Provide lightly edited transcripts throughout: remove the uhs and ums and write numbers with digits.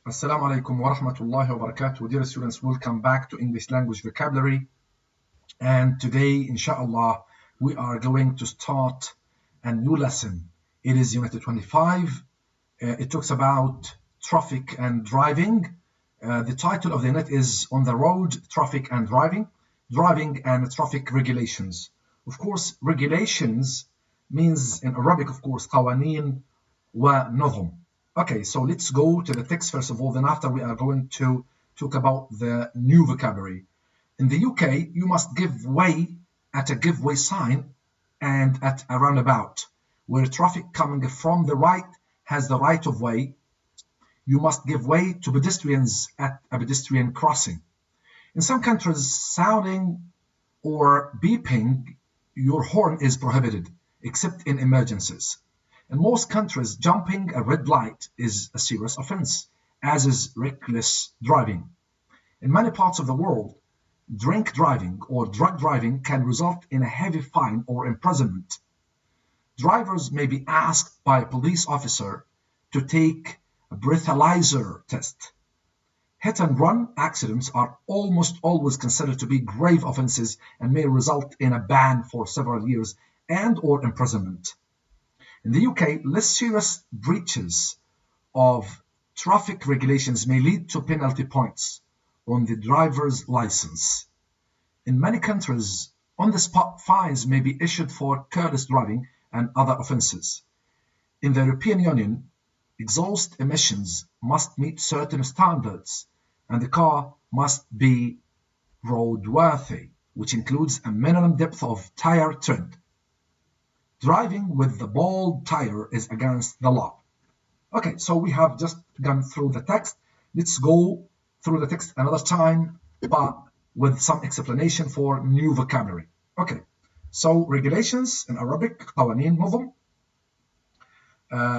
Assalamu alaikum wa rahmatullahi wa barakatuh. Dear students, welcome back to English language vocabulary. And today, inshallah, we are going to start a new lesson. It is Unit 25. It talks about traffic and driving. The title of the unit is On the Road, Traffic and Driving, Driving and Traffic Regulations. Of course, regulations means in Arabic, of course, قوانين ونظم. Okay, so let's go to the text first of all, then after we are going to talk about the new vocabulary. In the UK, you must give way at a give-way sign and at a roundabout. Where traffic coming from the right has the right of way, you must give way to pedestrians at a pedestrian crossing. In some countries, sounding or beeping your horn is prohibited, except in emergencies. In most countries, jumping a red light is a serious offense, as is reckless driving. In many parts of the world, drink driving or drug driving can result in a heavy fine or imprisonment. Drivers may be asked by a police officer to take a breathalyzer test. Hit and run accidents are almost always considered to be grave offenses and may result in a ban for several years and or imprisonment. In the UK, less serious breaches of traffic regulations may lead to penalty points on the driver's license. In many countries, on-the-spot fines may be issued for careless driving and other offenses. In the European Union, exhaust emissions must meet certain standards, and the car must be roadworthy, which includes a minimum depth of tire tread. Driving with the bald tire is against the law. Okay, so we have just gone through the text. Let's go through the text another time, but with some explanation for new vocabulary. Okay, so regulations in Arabic, قوانين نظم.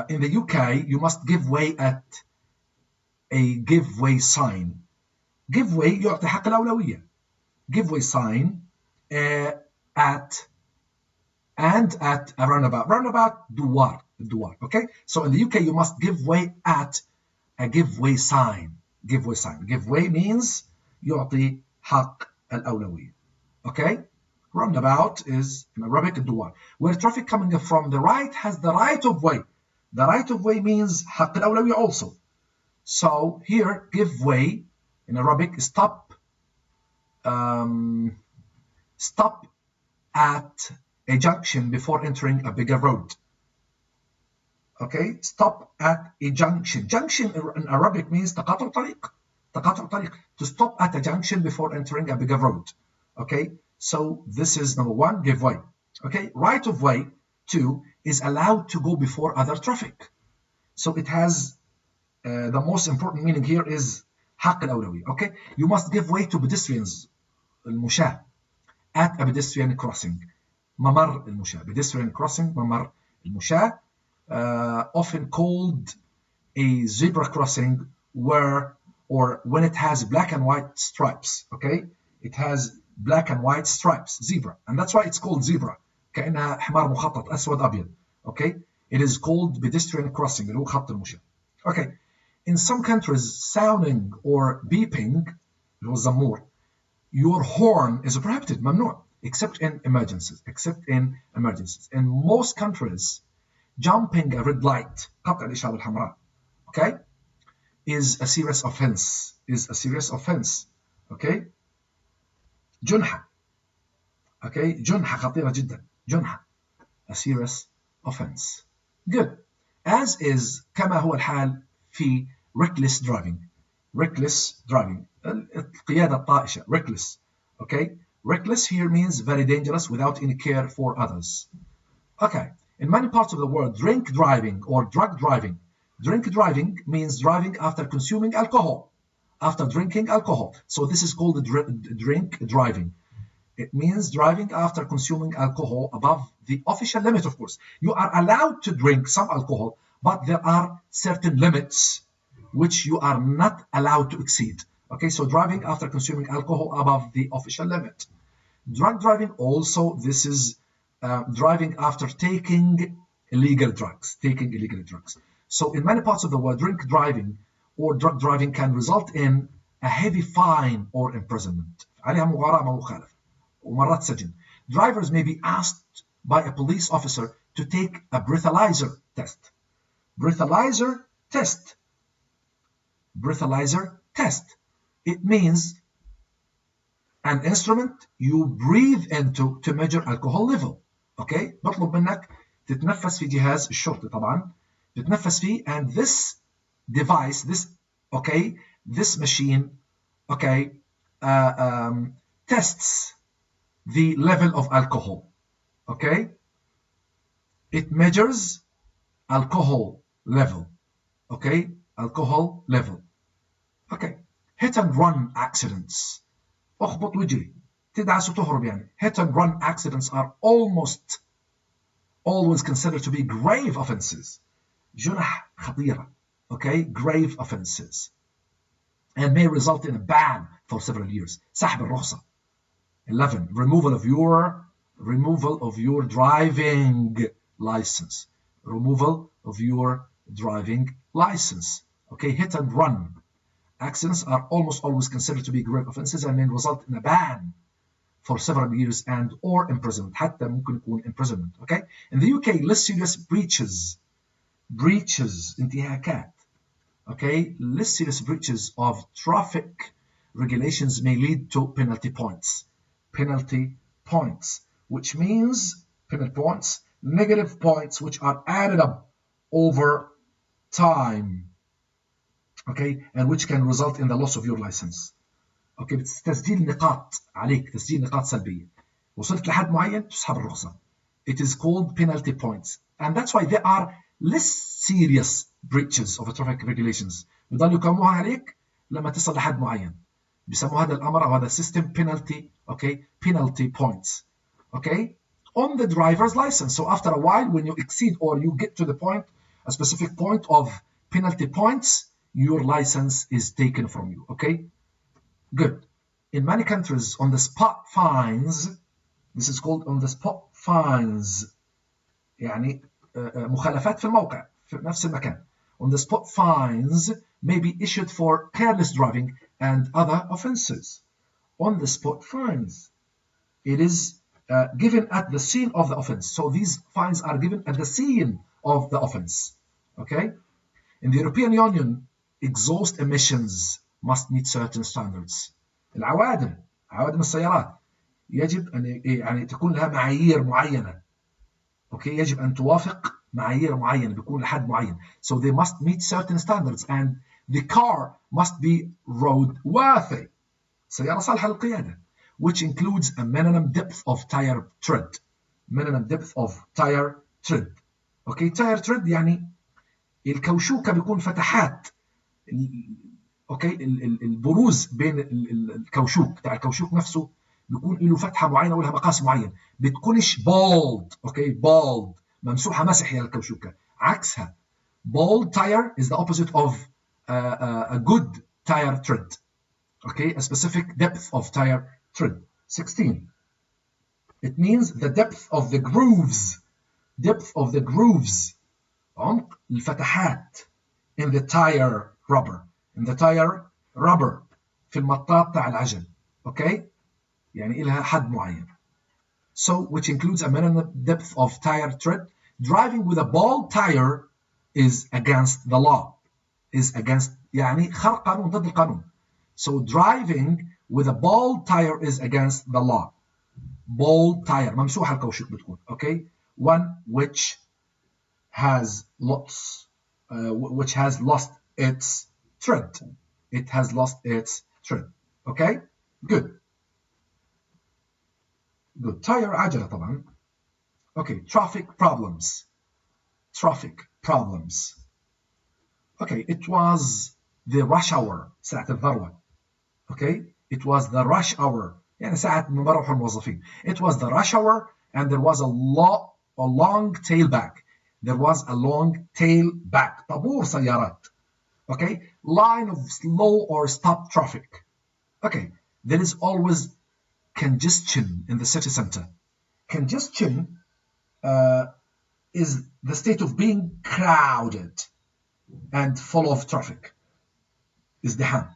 In the UK, you must give way at a give way sign. Give way يعطي حق الأولوية. Give way sign at a roundabout. Roundabout, دوار. Okay? So in the UK, you must give way at a give way sign. Give way sign. Give way means يعطي حق الأولوية. Okay? Roundabout is in Arabic الدوار. Where traffic coming from the right has the right of way. The right of way means حق الأولوية also. So here, give way in Arabic, stop at a junction before entering a bigger road. Okay, stop at a junction. Junction in Arabic means تقاطع طريق. تقاطع طريق. To stop at a junction before entering a bigger road. Okay, so this is number one, give way. Okay, right of way, two, is allowed to go before other traffic. So it has the most important meaning here is حق الأولوية. Okay, you must give way to pedestrians, المشاة, at a pedestrian crossing. ممر المشاة, pedestrian crossing, ممر المشاة, often called a zebra crossing when it has black and white stripes. Okay, it has black and white stripes, zebra, and that's why it's called zebra. كأنها حمار مخطط أسود أبيض. Okay, it is called pedestrian crossing, اللي هو خط المشاة. Okay, in some countries, sounding or beeping, اللي هو الزمور, your horn is prohibited, ممنوع. Except in emergencies. In most countries, jumping a red light, قطع الإشارة الحمراء, okay, is a serious offense. Okay, جنحة. Okay, جنحة خطيرة جدا. جنحة, a serious offense. Good. As is كما هو الحال في reckless driving. القيادة الطائشة. Reckless. Okay. Reckless here means very dangerous without any care for others. Okay, in many parts of the world, drink driving or drug driving. Drink driving means driving after consuming alcohol, after drinking alcohol. So this is called drink driving. It means driving after consuming alcohol above the official limit, of course. You are allowed to drink some alcohol, but there are certain limits which you are not allowed to exceed. Okay, so driving after consuming alcohol above the official limit. Drug driving also, this is driving after taking illegal drugs. So in many parts of the world, drink driving or drug driving can result in a heavy fine or imprisonment. عليها مغارمة ومخالفة ومرات سجن. Drivers may be asked by a police officer to take a breathalyzer test. Breathalyzer test. Breathalyzer test. It means an instrument you breathe into to measure alcohol level. Okay? بطلب منك تتنفس في جهاز الشرطي طبعا. تتنفس فيه, and this device, this machine, tests the level of alcohol. Okay? It measures alcohol level. Okay? Alcohol level. Okay. Hit and run accidents. اخبط وجري. تدعس وتهرب يعني. Hit and run accidents are almost always considered to be grave offenses. جنح خطيرة. Okay? Grave offenses. And may result in a ban for several years. سحب الرخصة. 11. Removal of your driving license. Removal of your driving license. Okay? Hit and run accidents are almost always considered to be grave offenses and may result in a ban for several years and or imprisonment. حتى ممكن يكون imprisonment. Okay? In the UK, less serious breaches, انتهاكات. Okay? Less serious breaches of traffic regulations may lead to penalty points. Penalty points, which means penalty points, negative points which are added up over time. Okay, and which can result in the loss of your license. Okay, تسجيل نقاط عليك, تسجيل نقاط سلبية. وصلت لحد معين تسحب الرخصة. It is called penalty points, and that's why there are less serious breaches of traffic regulations. بيضلوا يقوموها عليك لما تصل لحد معين. بيسموا هذا الأمر أو هذا السيستم penalty, okay, penalty points. Okay, on the driver's license. So after a while, when you exceed or you get to the point, a specific point of penalty points, your license is taken from you. Okay, good. In many countries, on the spot fines, this is called on the spot fines, يعني مخالفات في الموقع في نفس المكان. On the spot fines may be issued for careless driving and other offenses. On the spot fines, it is given at the scene of the offense. So these fines are given at the scene of the offense. Okay, in the European Union, exhaust emissions must meet certain standards. عوادم السيارات يجب أن يعني تكون لها معايير معينة. Okay, يجب أن توافق معايير معينة, بيكون لحد معين. So they must meet certain standards and the car must be roadworthy. سيارة صالحة للقيادة, which includes a minimum depth of tire tread. Minimum depth of tire tread. Okay, tire tread يعني الكوشوكة بيكون فتحات. اوكي, البروز بين الكوشوك بتاع الكوشوك نفسه بيكون له فتحه معينه ولها مقاس معين. بتكونش بالد. اوكي, بالد ممسوحه مسح يا الكوشوكه. عكسها bald tire is the opposite of a good tire tread. Okay, a specific depth of tire tread. 16. It means the depth of the grooves. Depth of the grooves. عمق الفتحات in the tire rubber. In the tire rubber. في المطاط تاع العجل. Okay? يعني إلها حد معين. So, which includes a minimum depth of tire tread. Driving with a bald tire is against the law. Is against, يعني خرق قانون, ضد القانون. So, driving with a bald tire is against the law. Bald tire. ممسوحة الكوشك بتكون. Okay? One which has lost its tread. It has lost its tread. Okay? Good. Good. Tire عجلة طبعا. Okay. Traffic problems. Traffic problems. Okay. It was the rush hour. ساعة الذروة. Okay? It was the rush hour. يعني ساعة مروح الموظفين. It was the rush hour and there was a long tailback. There was a long tailback. طابور سيارات. Okay? Line of slow or stop traffic. Okay. There is always congestion in the city center. Congestion is the state of being crowded and full of traffic. ازدحام.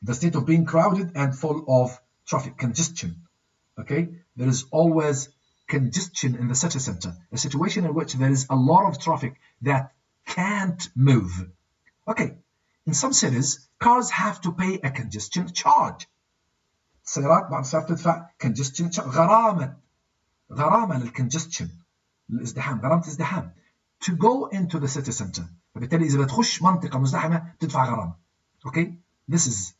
The state of being crowded and full of traffic, congestion. Okay, there is always congestion in the city center, a situation in which there is a lot of traffic that can't move. Okay, in some cities, cars have to pay a congestion charge. السيارات بعد صارت تدفع congestion charge، غرامة للcongestion، للازدحام، غرامة ازدحام to go into the city center. فبالتالي إذا بتخش منطقة مزدحمة بتدفع غرامة. Okay, this is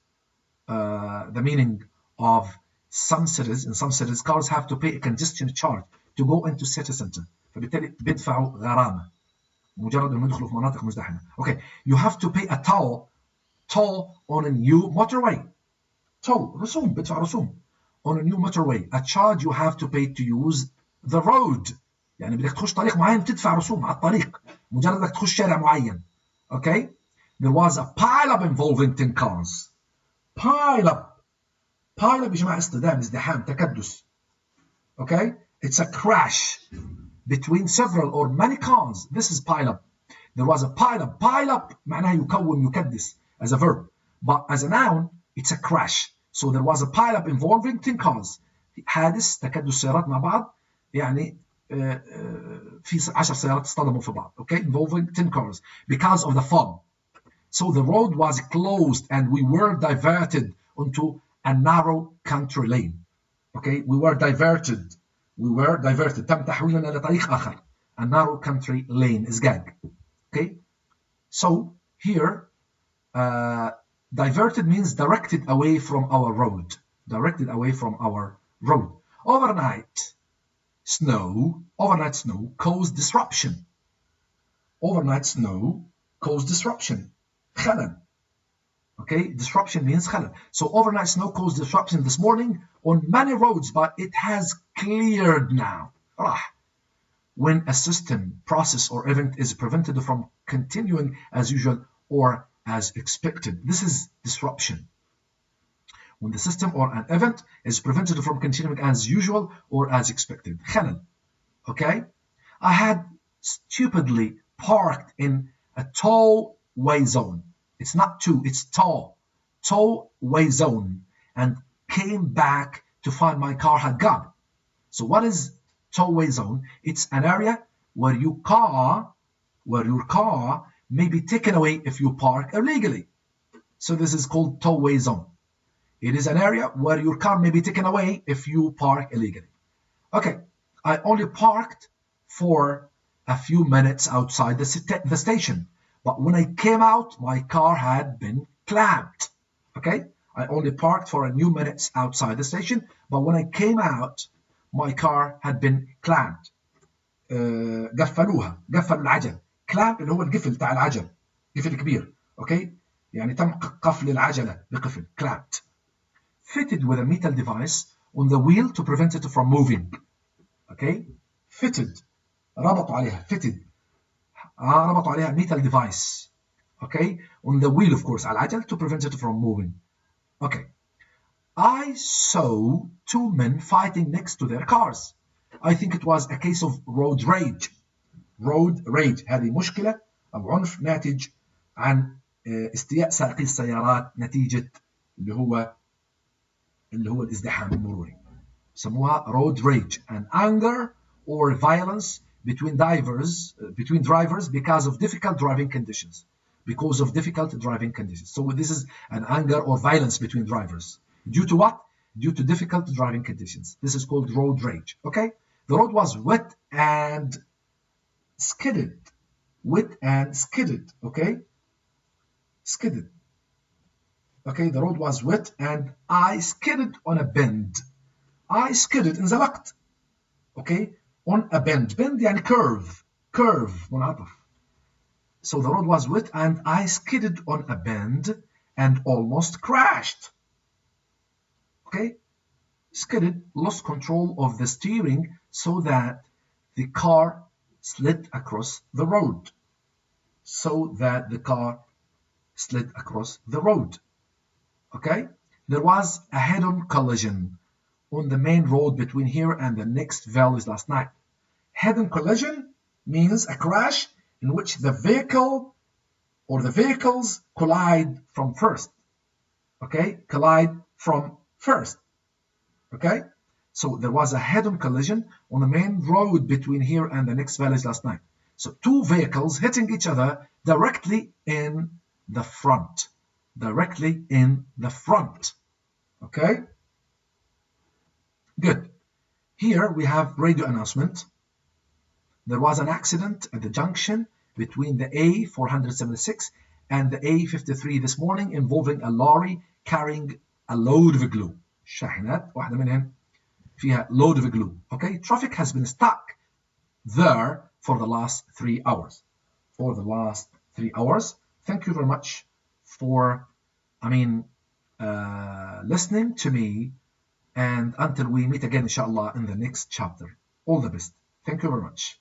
the meaning of some cities. In some cities, cars have to pay a congestion charge to go into city center. فبالتالي بيدفعوا غرامة مجرد إنه يدخلوا في مناطق مزدحمة. Okay, you have to pay a toll on a new motorway. Toll رسوم، بدفع رسوم on a new motorway, a charge you have to pay to use the road. يعني بدك تخش طريق معين بتدفع رسوم على الطريق مجرد بدك تخش شارع معين. Okay, there was a pile-up involving 10 cars. pile-up بجماعة اصطدام، ازدحام، تكدس. Okay, it's a crash between several or many cars. This is pile-up. There was a pile-up. pile-up معناها يكون، يكدس as a verb, but as a noun it's a crash. So there was a pile-up involving 10 cars. حادث تكدس سيارات مع بعض، يعني في 10 سيارات اصطدموا في بعض. Okay, involving 10 cars because of the fog. So the road was closed and we were diverted onto a narrow country lane. Okay, we were diverted. تم تحويلنا لطريق آخر. A narrow country lane is gag. Okay, so here diverted means directed away from our road. Overnight snow caused disruption. خلل. Okay, disruption means خلل. So overnight snow caused disruption this morning on many roads, but it has cleared now. When a system, process, or event is prevented from continuing as usual or as expected. This is disruption. When the system or an event is prevented from continuing as usual or as expected. خلل. Okay? I had stupidly parked in a tollway zone. It's not two, it's tollway zone, and came back to find my car had gone. So what is tollway zone? It's an area where your car may be taken away if you park illegally. So this is called tollway zone. It is an area where your car may be taken away if you park illegally. Okay, I only parked for a few minutes outside the station, but when I came out, my car had been clamped. Okay, I only parked for a few minutes outside the station, but when I came out, my car had been clamped. قفلوا العجل. clamp اللي هو القفل تاع العجل، قفل كبير. Okay, يعني تم قفل العجلة بقفل. clamped. Fitted with a metal device on the wheel to prevent it from moving. Okay, fitted. ربطوا عليها. fitted. ربطوا عليها metal device. Okay, on the wheel of course على العجل to prevent it from moving. Okay. I saw two men fighting next to their cars. I think it was a case of road rage. هذه مشكلة أو عنف ناتج عن استياء سائقي السيارات نتيجة اللي هو الازدحام المروري. سموها road rage, an anger or violence between drivers because of difficult driving conditions. So this is an anger or violence between drivers. Due to what? Due to difficult driving conditions. This is called road rage. Okay? The road was wet and skidded. Okay? Skidded. Okay, the road was wet and I skidded on a bend. I skidded انزلقت. Okay? On a bend. Bend يعني curve. منعطف. So the road was wet and I skidded on a bend and almost crashed. Okay? Skidded, lost control of the steering so that the car slid across the road. Okay? There was a head-on collision on the main road between here and the next valleys last night. Head-on collision means a crash in which the vehicle or the vehicles collide from first. Okay, collide from first. Okay, so there was a head-on collision on the main road between here and the next village last night. So two vehicles hitting each other directly in the front. Directly in the front. Okay, good. Here we have radio announcement. There was an accident at the junction between the A476 and the A53 this morning involving a lorry carrying a load of glue. شاحنات واحدة منهن فيها load of glue. Okay, traffic has been stuck there for the last 3 hours. For the last 3 hours. Thank you very much for, listening to me, and until we meet again, inshallah, in the next chapter. All the best. Thank you very much.